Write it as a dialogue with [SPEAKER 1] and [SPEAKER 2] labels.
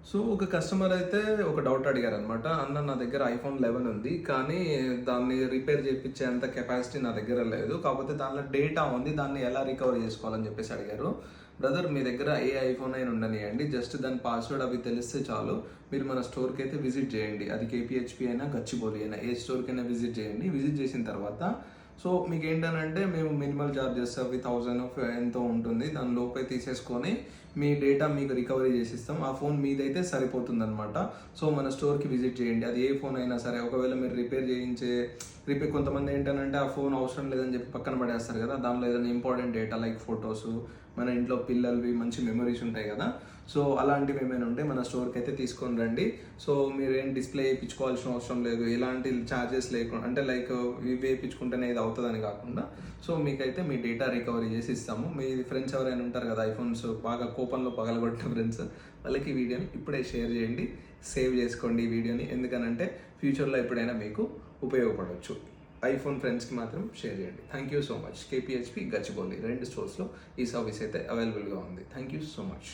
[SPEAKER 1] So ఒక customer అయితే ఒక డౌట్ అడిగారనమాట. అన్న నా దగ్గర ఐఫోన్ 11 ఉంది. కానీ దాన్ని రిపేర్ చేపిచ్చేంత కెపాసిటీ నా దగ్గర లేదు. కాకపోతే దాంట్లో డేటా ఉంది. దాన్ని ఎలా రికవర్ చేసుకోవాలని చెప్పేసి అడిగారు. బ్రదర్ మీ దగ్గర ఏ ఐఫోన్ అయినా ఉండనియండి. జస్ట్ దాని పాస్వర్డ్ అవి తెలిస్తే చాలు. మీరు మన స్టోర్‌కి అయితే విజిట్ చేయండి. అది కేపీహెచ్‌పీ అయినా, గచ్చిబౌలి అయినా ఏ స్టోర్‌కైనా విజిట్ చేయండి. విజిట్ చేసిన తర్వాత సో మీకేంటనంటే మేము మినిమల్ చార్జెస్ అవి 1000 ఎంతో ఉంటుంది. దాని లోపే తీసేసుకొని మీ డేటా మీకు రికవరీ చేసిస్తాం. ఆ ఫోన్ మీదైతే సరిపోతుందనమాట. సో మన స్టోర్‌కి విజిట్ చేయండి. అది ఏ ఫోన్ అయినా సరే. ఒకవేళ మీరు రిపేర్ కొంతమంది ఏంటనంటే ఆ ఫోన్ అవసరం లేదని చెప్పి పక్కన పడేస్తారు కదా. దానిలో ఏదైనా ఇంపార్టెంట్ డేటా లైక్ ఫొటోస్, మన ఇంట్లో పిల్లలవి మంచి మెమరీస్ ఉంటాయి కదా. సో అలాంటివి ఏమైనా ఉంటే మన స్టోర్కి అయితే తీసుకొని రండి. సో మీరు ఏం డిస్ప్లే వేయించుకోవాల్సిన అవసరం లేదు. ఎలాంటి ఛార్జెస్ లేకుండా అంటే లైక్ ఇవి వేయించుకుంటేనే ఇది అవుతుందని కాకుండా సో మీకైతే మీ డేటా రికవరీ చేసి ఇస్తాము. మీ ఫ్రెండ్స్ ఎవరైనా ఉంటారు కదా ఐఫోన్స్ బాగా కోపంలో పగలగొట్టిన ఫ్రెండ్స్, వాళ్ళకి ఈ వీడియోని ఇప్పుడే షేర్ చేయండి. సేవ్ చేసుకోండి ఈ వీడియోని. ఎందుకనంటే ఫ్యూచర్లో ఎప్పుడైనా మీకు ఉపయోగపడవచ్చు. ఐఫోన్ ఫ్రెండ్స్కి మాత్రం షేర్ చేయండి. Thank you so much. KPHP, Gachibowli 2 స్టోర్స్లో ఈ సర్వీస్ అయితే అవైలబుల్గా ఉంది. Thank you so much.